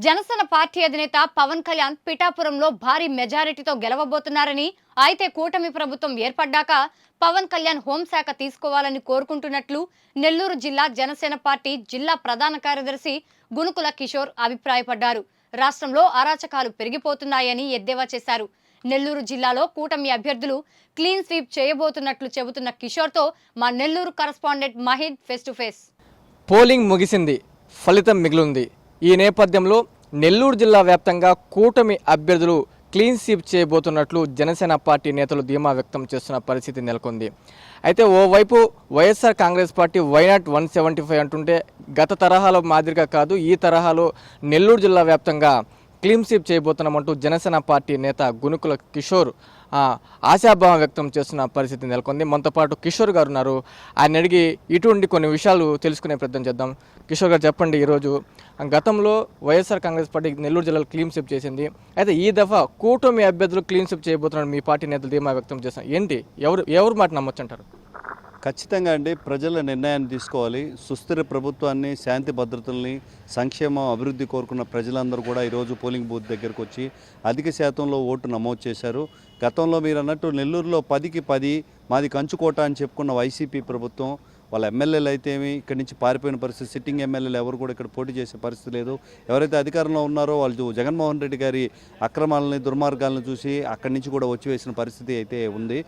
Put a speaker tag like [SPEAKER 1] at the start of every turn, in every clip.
[SPEAKER 1] Janasena party అధినేత పవన్ కళ్యాణ్ పిఠాపురంలో భారీ మెజారిటీతో గెలవబోతున్నారని, అయితే కూటమి ప్రభుత్వం ఏర్పడ్డాక పవన్ కళ్యాణ్ హోంశాఖ తీసుకోవాలని కోరుకుంటున్నట్లు నెల్లూరు జిల్లా జనసేన పార్టీ జిల్లా ప్రధాన కార్యదర్శి గునుకుల కిషోర్ అభిప్రాయపడ్డారు. రాష్ట్రంలో అరాచకాలు పెరిగిపోతున్నాయని ఎద్దేవా చేశారు. నెల్లూరు జిల్లాలో కూటమి అభ్యర్థులు క్లీన్ స్వీప్ చేయబోతున్నట్లు చెబుతున్న కిషోర్తో మా Nellore correspondent Mahid face to face.
[SPEAKER 2] పోలింగ్ ముగిసింది, ఫలితం మిగిలింది. ఈ నేపథ్యంలో నెల్లూరు జిల్లా వ్యాప్తంగా కూటమి అభ్యర్థులు క్లీన్ స్వీప్ చేయబోతున్నట్లు జనసేన పార్టీ నేతలు ధీమా వ్యక్తం చేస్తున్న పరిస్థితి నెలకొంది. అయితే ఓవైపు వైఎస్ఆర్ కాంగ్రెస్ పార్టీ వైనాట్ 175 అంటుంటే గత తరహాలో మాదిరిగా కాదు, ఈ తరహాలో నెల్లూరు జిల్లా వ్యాప్తంగా క్లీన్ స్వీప్ చేయబోతున్నామంటూ జనసేన పార్టీ నేత గునుకుల కిషోర్ ఆశాభావం వ్యక్తం చేస్తున్న పరిస్థితి నెలకొంది. మనతో పాటు కిషోర్ గారు ఉన్నారు. ఆయన అడిగి ఇటువంటి కొన్ని విషయాలు తెలుసుకునే ప్రయత్నం చేద్దాం. కిషోర్ గారు చెప్పండి, ఈరోజు గతంలో వైఎస్ఆర్ కాంగ్రెస్ పార్టీ నెల్లూరు జిల్లాలో క్లీన్ స్వీప్ చేసింది. అయితే ఈ దఫా కూటమి అభ్యర్థులు క్లీన్ స్వీప్ చేయబోతున్నారు, మీ పార్టీ నేతలు ధీమా వ్యక్తం చేస్తున్నారు. ఏంటి, ఎవరు మాట నమ్మొచ్చంటారు?
[SPEAKER 3] ఖచ్చితంగా అండి, ప్రజల నిర్ణయాన్ని తీసుకోవాలి. సుస్థిర ప్రభుత్వాన్ని, శాంతి భద్రతల్ని, సంక్షేమం, అభివృద్ధి కోరుకున్న ప్రజలందరూ కూడా ఈరోజు పోలింగ్ బూత్ దగ్గరకు వచ్చి అధిక శాతంలో ఓటు నమోదు చేశారు. గతంలో మీరు అన్నట్టు నెల్లూరులో 10కి 10 మాది కంచుకోట అని చెప్పుకున్న వైసీపీ ప్రభుత్వం, వాళ్ళ ఎమ్మెల్యేలు అయితే ఏమి ఇక్కడి నుంచి పారిపోయిన పరిస్థితి, సిట్టింగ్ ఎమ్మెల్యేలు ఎవరు కూడా ఇక్కడ పోటీ చేసే పరిస్థితి లేదు. ఎవరైతే అధికారంలో ఉన్నారో వాళ్ళు జగన్మోహన్ రెడ్డి గారి అక్రమాలని, దుర్మార్గాలను చూసి అక్కడి నుంచి కూడా వచ్చివేసిన పరిస్థితి అయితే ఉంది.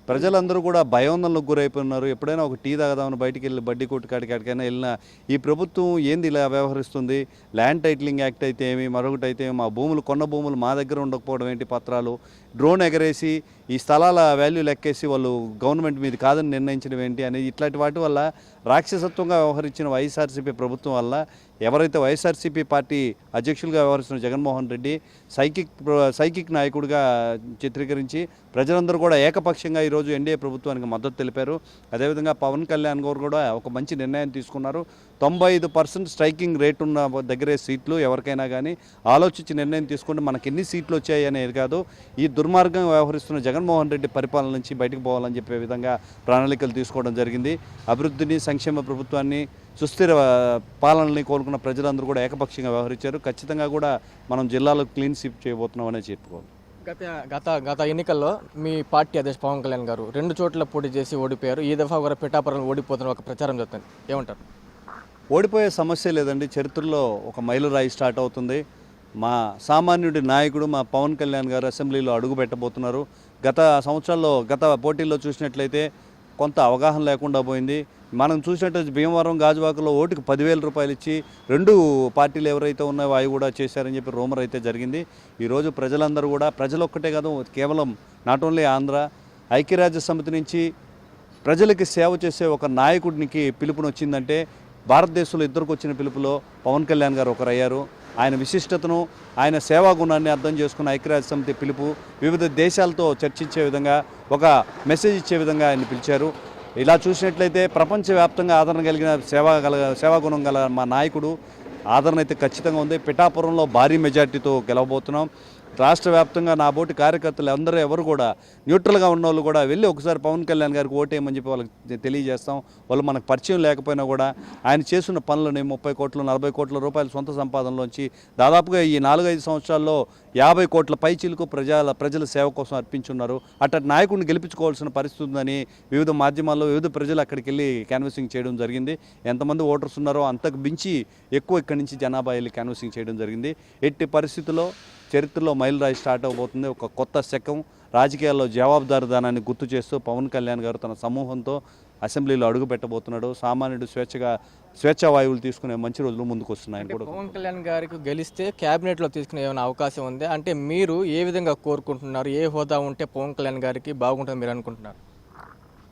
[SPEAKER 3] ప్రజలందరూ కూడా భయోందనలకు గురైపోయినారు. ఎప్పుడైనా ఒక టీ తాగదామని బయటికి వెళ్ళి బడ్డీ కొట్టు కాడికైనా వెళ్ళినా ఈ ప్రభుత్వం ఏంది ఇలా వ్యవహరిస్తుంది, ల్యాండ్ టైటిలింగ్ యాక్ట్ అయితే ఏమి, మరొకటి అయితే మా భూములు, కొన్న భూములు మా దగ్గర ఉండకపోవడం ఏంటి, పత్రాలు డ్రోన్ ఎగరేసి ఈ స్థలాల వాల్యూ లెక్కేసి వాళ్ళు గవర్నమెంట్ మీద కాదని నిర్ణయించడం ఏంటి అనేది, ఇట్లాంటి వాటి వల్ల రాక్షసత్వంగా వ్యవహరించిన వైఎస్ఆర్సీపీ ప్రభుత్వం వల్ల ఎవరైతే వైఎస్ఆర్సీపీ పార్టీ అధ్యక్షులుగా వ్యవహరిస్తున్న జగన్మోహన్ రెడ్డి సైకిక్ నాయకుడిగా చిత్రీకరించి ప్రజలందరూ కూడా ఏకపక్షంగా ఈరోజు ఎన్డీఏ ప్రభుత్వానికి మద్దతు తెలిపారు. అదేవిధంగా పవన్ కళ్యాణ్ గారు కూడా ఒక మంచి నిర్ణయం తీసుకున్నారు. 95% స్ట్రైకింగ్ రేట్ ఉన్న దగ్గరే సీట్లు ఎవరికైనా కానీ ఆలోచించి నిర్ణయం తీసుకుంటే మనకి ఎన్ని సీట్లు వచ్చాయి అనేది కాదు, ఈ దుర్మార్గంగా వ్యవహరిస్తున్న జగన్మోహన్ రెడ్డి పరిపాలన నుంచి బయటకు పోవాలని చెప్పే విధంగా ప్రణాళికలు తీసుకోవడం జరిగింది. అభివృద్ధిని, సంక్షేమ ప్రభుత్వాన్ని, సుస్థిర పాలనని కోరుకున్న ప్రజలందరూ కూడా ఏకపక్షంగా వ్యవహరించారు. ఖచ్చితంగా కూడా మనం జిల్లాలో క్లీన్ స్వీప్ చేయబోతున్నాం అనే చెప్పుకోవాలి.
[SPEAKER 2] గత ఎన్నికల్లో మీ పార్టీ అధ్యక్షుడు పవన్ కళ్యాణ్ గారు 2 చోట్ల పోటీ చేసి ఓడిపోయారు. ఈ దఫా కూడా పిఠాపురంలో ఓడిపోతున్న ఒక ప్రచారం జరుగుతుంది, ఏమంటారు?
[SPEAKER 3] ఓడిపోయే సమస్య లేదండి. చరిత్రలో ఒక మైలురాయి స్టార్ట్ అవుతుంది. మా సామాన్యుడి నాయకుడు మా పవన్ కళ్యాణ్ గారు అసెంబ్లీలో అడుగు పెట్టబోతున్నారు. గత సంవత్సరాల్లో, గత పోటీల్లో చూసినట్లయితే కొంత అవగాహన లేకుండా పోయింది. మనం చూసినట్టు భీమవరం, గాజువాకలో ఓటుకు 10,000 రూపాయలు ఇచ్చి 2 పార్టీలు ఎవరైతే ఉన్నాయో అవి కూడా చేశారని చెప్పి రూమర్ అయితే జరిగింది. ఈరోజు ప్రజలందరూ కూడా, ప్రజలు ఒక్కటే కాదు, కేవలం నాట్ ఓన్లీ ఆంధ్ర, ఐక్యరాజ్య సమితి నుంచి ప్రజలకి సేవ చేసే ఒక నాయకుడికి పిలుపునొచ్చిందంటే భారతదేశంలో ఇద్దరికి వచ్చిన పిలుపులో పవన్ కళ్యాణ్ గారు ఒకరయ్యారు. ఆయన విశిష్టతను, ఆయన సేవా గుణాన్ని అర్థం చేసుకున్న ఐక్యరాజ్య సమితి పిలుపు వివిధ దేశాలతో చర్చించే విధంగా, ఒక మెసేజ్ ఇచ్చే విధంగా ఆయన పిలిచారు. ఇలా చూసినట్లయితే ప్రపంచవ్యాప్తంగా ఆదరణ కలిగిన సేవా గుణం గల మా నాయకుడు ఆదరణ అయితే ఖచ్చితంగా ఉంది. పిఠాపురంలో భారీ మెజార్టీతో గెలవబోతున్నాం. రాష్ట్ర వ్యాప్తంగా నా బోటి కార్యకర్తలు అందరూ ఎవరు కూడా న్యూట్రల్గా ఉన్న వాళ్ళు కూడా వెళ్ళి ఒకసారి పవన్ కళ్యాణ్ గారికి ఓటేయమని చెప్పి వాళ్ళకి తెలియజేస్తాం. వాళ్ళు మనకు పరిచయం లేకపోయినా కూడా ఆయన చేస్తున్న పనులని 30 కోట్లు, 40 కోట్ల రూపాయల సొంత సంపాదనలోంచి దాదాపుగా ఈ 4-5 సంవత్సరాల్లో 50 కోట్ల పైచీలకు ప్రజల సేవ కోసం అర్పించున్నారు. అట్టటి నాయకుడిని గెలిపించుకోవాల్సిన పరిస్థితి ఉందని వివిధ మాధ్యమాల్లో వివిధ ప్రజలు అక్కడికి వెళ్ళి క్యాన్వసింగ్ చేయడం జరిగింది. ఎంతమంది ఓటర్స్ ఉన్నారో అంతకు మించి ఎక్కువ ఇక్కడి నుంచి జనాభా వెళ్ళి క్యాన్వసింగ్ చేయడం జరిగింది. ఎట్టి పరిస్థితుల్లో చరిత్రలో మైలురాయి స్టార్ట్ అవబోతుంది. ఒక కొత్త శకం రాజకీయాల్లో జవాబుదారీతనాన్ని గుర్తు చేస్తూ పవన్ కళ్యాణ్ గారు తన సమూహంతో అసెంబ్లీలో అడుగు పెట్టబోతున్నాడు. సామాన్యుడు స్వేచ్ఛా వాయువులు తీసుకునే మంచి రోజులు ముందుకు వస్తున్నాయని కూడా.
[SPEAKER 2] పవన్ కళ్యాణ్ గారికి గెలిస్తే క్యాబినెట్లో తీసుకునే ఏమైనా అవకాశం ఉంది అంటే మీరు ఏ విధంగా కోరుకుంటున్నారు? ఏ హోదా ఉంటే పవన్ కళ్యాణ్ గారికి బాగుంటుంది మీరు అనుకుంటున్నారు?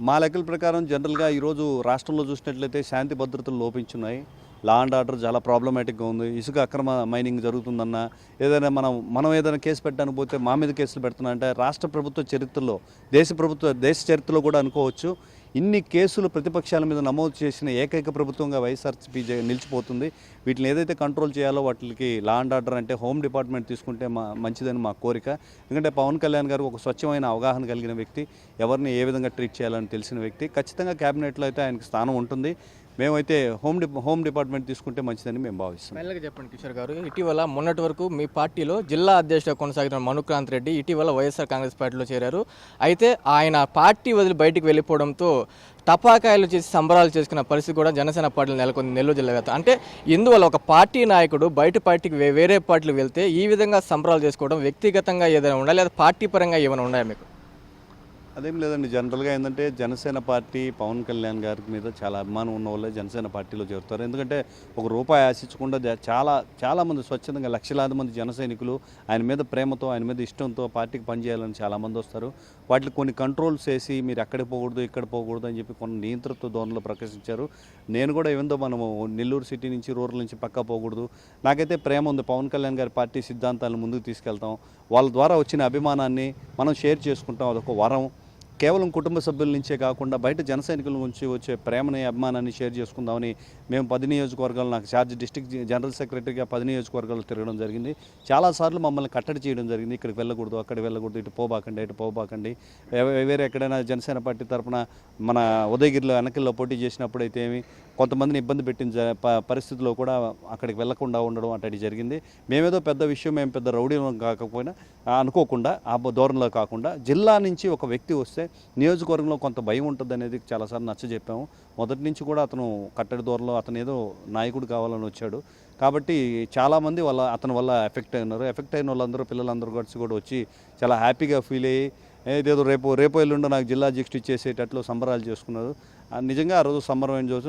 [SPEAKER 3] మా లెక్కల ప్రకారం జనరల్గా ఈరోజు రాష్ట్రంలో చూసినట్లయితే శాంతి భద్రతలు లోపించున్నాయి. లా అండ్ ఆర్డర్ చాలా ప్రాబ్లమాటిక్గా ఉంది. ఇసుక అక్రమ మైనింగ్ జరుగుతుందన్న, ఏదైనా మనం ఏదైనా కేసు పెట్టడానికి పోతే మా మీద కేసులు పెడుతున్నా అంటే రాష్ట్ర ప్రభుత్వ చరిత్రలో, దేశ చరిత్రలో కూడా అనుకోవచ్చు. ఇన్ని కేసులు ప్రతిపక్షాల మీద నమోదు చేసిన ఏకైక ప్రభుత్వంగా వైఎస్ఆర్సీపీ నిలిచిపోతుంది. వీటిని ఏదైతే కంట్రోల్ చేయాలో వాటికి లా అండ్ ఆర్డర్ అంటే హోమ్ డిపార్ట్మెంట్ తీసుకుంటే మంచిదని మా కోరిక. ఎందుకంటే పవన్ కళ్యాణ్ గారు ఒక స్వచ్ఛమైన అవగాహన కలిగిన వ్యక్తి, ఎవరిని ఏ విధంగా ట్రీట్ చేయాలని తెలిసిన వ్యక్తి. ఖచ్చితంగా క్యాబినెట్లో అయితే ఆయనకు స్థానం ఉంటుంది. మేమైతే హోమ్ డిపార్ట్మెంట్ తీసుకుంటే మంచిదని మేము భావిస్తున్నాం.
[SPEAKER 2] ఫైనల్గా చెప్పండి కిషోర్ గారు, ఇటీవల మొన్నటి వరకు మీ పార్టీలో జిల్లా అధ్యక్షుడిగా కొనసాగుతున్న మనుక్రాంత్ రెడ్డి ఇటీవల వైఎస్ఆర్ కాంగ్రెస్ పార్టీలో చేరారు. అయితే ఆయన పార్టీ వదిలి బయటికి వెళ్ళిపోవడంతో టపాకాయలు చేసి సంబరాలు చేసుకున్న పరిస్థితి కూడా జనసేన పార్టీలో నెలకొంది నెల్లూరు జిల్లా వ్యాప్తంగా. అంటే ఇందువల్ల ఒక పార్టీ నాయకుడు బయట పార్టీకి వేరే పార్టీలు వెళ్తే ఈ విధంగా సంబరాలు చేసుకోవడం వ్యక్తిగతంగా ఏదైనా ఉండాలి, లేదా పార్టీ పరంగా ఏమైనా ఉన్నాయా మీకు?
[SPEAKER 3] అదేం లేదండి, జనరల్గా ఏంటంటే జనసేన పార్టీ పవన్ కళ్యాణ్ గారి మీద చాలా అభిమానం ఉన్న వాళ్ళే జనసేన పార్టీలో చేరుతారు. ఎందుకంటే ఒక రూపాయి ఆశించకుండా చాలామంది స్వచ్ఛందంగా లక్షలాది మంది జన సైనికులు ఆయన మీద ప్రేమతో, ఆయన మీద ఇష్టంతో పార్టీకి పనిచేయాలని చాలామంది వస్తారు. వాటిని కొన్ని కంట్రోల్స్ చేసి మీరు అక్కడికి పోకూడదు, ఇక్కడ పోకూడదు అని చెప్పి కొన్ని నియంతృత్వ ధోరణిలో ప్రకటించారు. నేను కూడా ఏందో మనము నెల్లూరు సిటీ నుంచి రూరల్ నుంచి పక్కా పోకూడదు, నాకైతే ప్రేమ ఉంది, పవన్ కళ్యాణ్ గారి పార్టీ సిద్ధాంతాలను ముందుకు తీసుకెళ్తాం, వాళ్ళ ద్వారా వచ్చిన అభిమానాన్ని మనం షేర్ చేసుకుంటాం, అదొక వరం. కేవలం కుటుంబ సభ్యుల నుంచే కాకుండా బయట జన సైనికుల నుంచి వచ్చే ప్రేమని, అభిమానాన్ని షేర్ చేసుకుందామని మేము 10 నియోజకవర్గాలు, నాకు ఛార్జ్ డిస్ట్రిక్ట్ జనరల్ సెక్రటరీగా 10 నియోజకవర్గాలు తిరగడం జరిగింది. చాలాసార్లు మమ్మల్ని కట్టడి చేయడం జరిగింది. ఇక్కడికి వెళ్ళకూడదు, అక్కడికి వెళ్ళకూడదు, ఇటు పోబాకండి. వేరే ఎక్కడైనా జనసేన పార్టీ తరఫున మన ఉదయగిరిలో వెనకల్లో పోటీ చేసినప్పుడు అయితే కొంతమందిని ఇబ్బంది పెట్టిన పరిస్థితిలో కూడా అక్కడికి వెళ్లకుండా ఉండడం అటు జరిగింది. మేమేదో పెద్ద విషయం, మేము పెద్ద రౌడీలో కాకపోయినా అనుకోకుండా ఆ ధోరణిలో కాకుండా జిల్లా నుంచి ఒక వ్యక్తి వస్తే నియోజకవర్గంలో కొంత భయం ఉంటుంది అనేది చాలాసార్లు నచ్చజెప్పాము. మొదటి నుంచి కూడా అతను కట్టడి ధోరణిలో అతను ఏదో నాయకుడు కావాలని వచ్చాడు. కాబట్టి చాలామంది అతని వల్ల ఎఫెక్ట్ అయినారు. ఎఫెక్ట్ అయిన వాళ్ళందరూ, పిల్లలందరూ కలిసి కూడా వచ్చి చాలా హ్యాపీగా ఫీల్ అయ్యి ఏదేదో రేపు ఎల్లుండో నాకు జిల్లా అధ్యక్షుడు ఇచ్చేసేటట్లు సంబరాలు చేసుకున్నారు. నిజంగా ఆ రోజు సంబరమైన రోజు.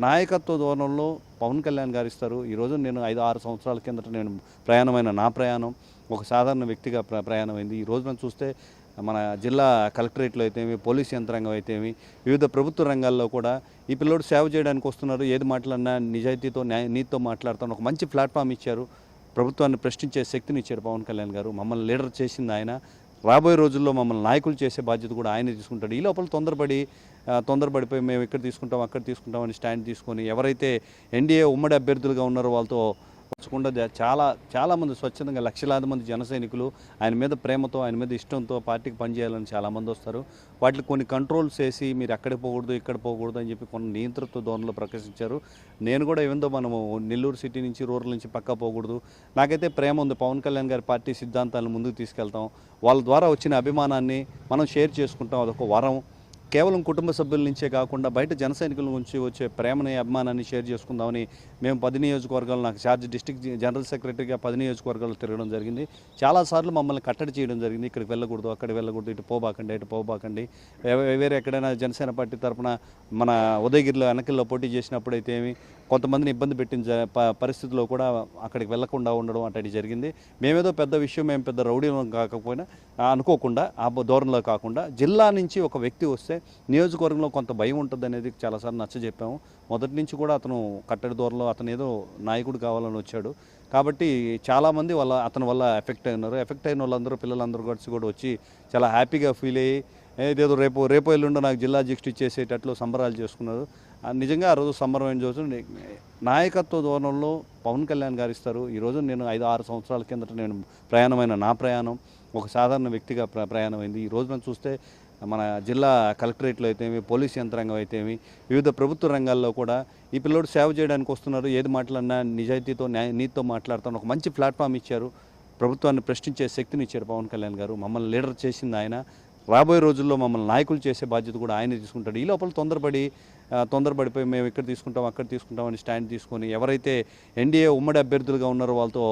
[SPEAKER 3] నాయకత్వ ధోరణంలో పవన్ కళ్యాణ్ గారు ఇస్తారు. ఈరోజు నేను 5-6 సంవత్సరాల కిందట నేను నా ప్రయాణం ఒక సాధారణ వ్యక్తిగా ప్రయాణమైంది. ఈ రోజున చూస్తే మన జిల్లా కలెక్టరేట్లో అయితేమి, పోలీస్ యంత్రాంగం అయితేమి, వివిధ ప్రభుత్వ రంగాల్లో కూడా ఈ పిల్లోడు సేవ చేయడానికి వస్తున్నారు. ఏది మాట్లాడినా నిజాయితీతో, నీతితో మాట్లాడుతాను. ఒక మంచి ప్లాట్ఫామ్ ఇచ్చారు. ప్రభుత్వాన్ని ప్రశ్నించే శక్తిని ఇచ్చారు పవన్ కళ్యాణ్ గారు. మమ్మల్ని లీడర్ చేసింది ఆయన. రాబోయే రోజుల్లో మమ్మల్ని నాయకులు చేసే బాధ్యత కూడా ఆయనే తీసుకుంటాడు. ఈ లోపల తొందరపడిపోయి మేము ఇక్కడ తీసుకుంటాం, అక్కడ తీసుకుంటామని స్టాండ్ తీసుకొని ఎవరైతే ఎన్డీఏ ఉమ్మడి అభ్యర్థులుగా ఉన్నారో వాళ్ళతో వచ్చకుండా చాలామంది స్వచ్ఛందంగా లక్షలాది మంది జన సైనికులు ఆయన మీద ప్రేమతో, ఆయన మీద ఇష్టంతో పార్టీకి పనిచేయాలని చాలామంది వస్తారు. వాటిని కొన్ని కంట్రోల్స్ చేసి మీరు అక్కడికి పోకూడదు, ఇక్కడ పోకూడదు అని చెప్పి కొన్ని నియంతృత్వ ధోరణిలో ప్రకటించారు. నేను కూడా ఏందో మనము నెల్లూరు సిటీ నుంచి రూరల్ నుంచి పక్కా పోకూడదు, నాకైతే ప్రేమ ఉంది, పవన్ కళ్యాణ్ గారి పార్టీ సిద్ధాంతాలను ముందుకు తీసుకెళ్తాం, వాళ్ళ ద్వారా వచ్చిన అభిమానాన్ని మనం షేర్ చేసుకుంటాం, అదొక వరం. కేవలం కుటుంబ సభ్యుల నుంచే కాకుండా బయట జన సైనికుల నుంచి వచ్చే ప్రేమని, అభిమానాన్ని షేర్ చేసుకుందామని మేము 10 నియోజకవర్గాలు, నాకు ఛార్జ్ డిస్ట్రిక్ట్ జనరల్ సెక్రటరీగా 10 నియోజకవర్గాలు తిరగడం జరిగింది. చాలాసార్లు మమ్మల్ని కట్టడి చేయడం జరిగింది. ఇక్కడికి వెళ్ళకూడదు, అక్కడికి వెళ్ళకూడదు, ఇటు పోబాకండి. వేరే ఎక్కడైనా జనసేన పార్టీ తరఫున మన ఉదయగిరిలో వెనకల్లో పోటీ చేసినప్పుడు అయితే కొంతమందిని ఇబ్బంది పెట్టిన పరిస్థితిలో కూడా అక్కడికి వెళ్లకుండా ఉండడం అటు జరిగింది. మేమేదో పెద్ద విషయం, మేము పెద్ద రౌడీలో కాకపోయినా అనుకోకుండా ఆ ధోరణిలో కాకుండా జిల్లా నుంచి ఒక వ్యక్తి వస్తే నియోజకవర్గంలో కొంత భయం ఉంటుంది అనేది చాలాసార్లు నచ్చజెప్పాము. మొదటి నుంచి కూడా అతను కట్టడి ధోరణిలో అతను ఏదో నాయకుడు కావాలని వచ్చాడు. కాబట్టి చాలామంది అతని వల్ల ఎఫెక్ట్ అయినారు. ఎఫెక్ట్ అయిన వాళ్ళందరూ, పిల్లలందరూ కలిసి కూడా వచ్చి చాలా హ్యాపీగా ఫీల్ అయ్యి ఏదేదో రేపు ఎల్లుండో నాకు జిల్లా అధ్యక్షుడు ఇచ్చేసేటట్లు సంబరాలు చేసుకున్నారు. నిజంగా ఆ రోజు సంబరమైన రోజు. నాయకత్వ ధోరణంలో పవన్ కళ్యాణ్ గారు ఇస్తారు. ఈరోజు నేను 5-6 సంవత్సరాల కిందట నేను నా ప్రయాణం ఒక సాధారణ వ్యక్తిగా ప్రయాణమైంది. ఈ రోజున చూస్తే మన జిల్లా కలెక్టరేట్లో అయితేమి, పోలీస్ యంత్రాంగం అయితేమి, వివిధ ప్రభుత్వ రంగాల్లో కూడా ఈ పిల్లోడు సేవ చేయడానికి వస్తున్నారు. ఏది మాట్లాడినా నిజాయితీతో, నీతితో మాట్లాడుతాను. ఒక మంచి ప్లాట్ఫామ్ ఇచ్చారు. ప్రభుత్వాన్ని ప్రశ్నించే శక్తిని ఇచ్చారు పవన్ కళ్యాణ్ గారు. మమ్మల్ని లీడర్ చేసింది ఆయన. రాబోయే రోజుల్లో మమ్మల్ని నాయకులు చేసే బాధ్యత కూడా ఆయనే తీసుకుంటాడు. ఈ లోపల తొందరపడిపోయి మేము ఇక్కడ తీసుకుంటాం, అక్కడ తీసుకుంటామని స్టాండ్ తీసుకొని ఎవరైతే ఎన్డీఏ ఉమ్మడి అభ్యర్థులుగా ఉన్నారో వాళ్ళతో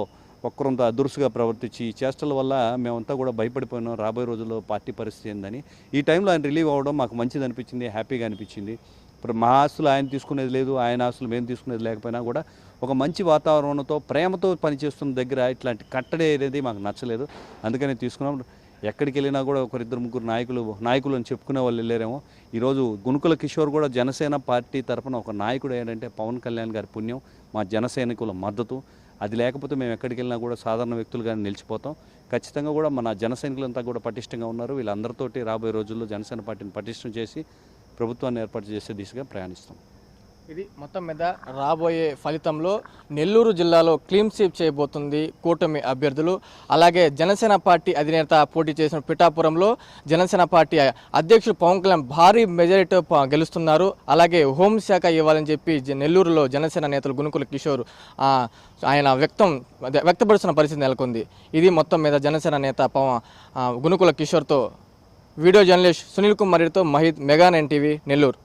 [SPEAKER 3] ఒక్కరంతా దురుసుగా ప్రవర్తించి ఈ చేష్టల వల్ల మేమంతా కూడా భయపడిపోయినాం. రాబోయే రోజుల్లో పార్టీ పరిస్థితి ఏందని ఈ టైంలో ఆయన రిలీవ్ అవ్వడం మాకు మంచిది అనిపించింది, హ్యాపీగా అనిపించింది. ఇప్పుడు మా ఆస్తులు ఆయన తీసుకునేది లేదు, ఆయన ఆస్తులు మేము తీసుకునేది లేకపోయినా కూడా ఒక మంచి వాతావరణంతో, ప్రేమతో పనిచేస్తున్న దగ్గర ఇట్లాంటి కట్టడి అనేది మాకు నచ్చలేదు. అందుకని తీసుకున్నాం. ఎక్కడికి వెళ్ళినా కూడా 1-2-3 నాయకులు అని చెప్పుకునే వాళ్ళు వెళ్ళారేమో. ఈరోజు గునుకుల కిషోర్ కూడా జనసేన పార్టీ తరఫున ఒక నాయకుడు ఏంటంటే పవన్ కళ్యాణ్ గారి పుణ్యం, మా జన సైనికుల మద్దతు. అది లేకపోతే మేము ఎక్కడికి వెళ్ళినా కూడా సాధారణ వ్యక్తులుగానే నిలిచిపోతాం. ఖచ్చితంగా కూడా మన జన సైనికులంతా కూడా పటిష్టంగా ఉన్నారు. వీళ్ళందరితోటి రాబోయే రోజుల్లో జనసేన పార్టీని పటిష్టం చేసి ప్రభుత్వాన్ని ఏర్పాటు చేసే దిశగా ప్రయాణిస్తాం.
[SPEAKER 2] ఇది మొత్తం మీద రాబోయే ఫలితంలో నెల్లూరు జిల్లాలో క్లీన్ స్వీప్ చేయబోతుంది కూటమి అభ్యర్థులు. అలాగే జనసేన పార్టీ అధినేత పోటీ చేసిన పిఠాపురంలో జనసేన పార్టీ అధ్యక్షుడు పవన్ కళ్యాణ్ భారీ మెజారిటీ గెలుస్తున్నారు. అలాగే హోంశాఖ ఇవ్వాలని చెప్పి నెల్లూరులో జనసేన నేతలు గునుకుల కిషోర్ ఆయన వ్యక్తపరుస్తున్న పరిస్థితి నెలకొంది. ఇది మొత్తం మీద జనసేన నేత గునుకుల కిషోర్తో వీడియో జర్నలిస్ట్ సునీల్ కుమార్ రెడ్డితో మహిత్ మెగా 9 టీవీ నెల్లూరు.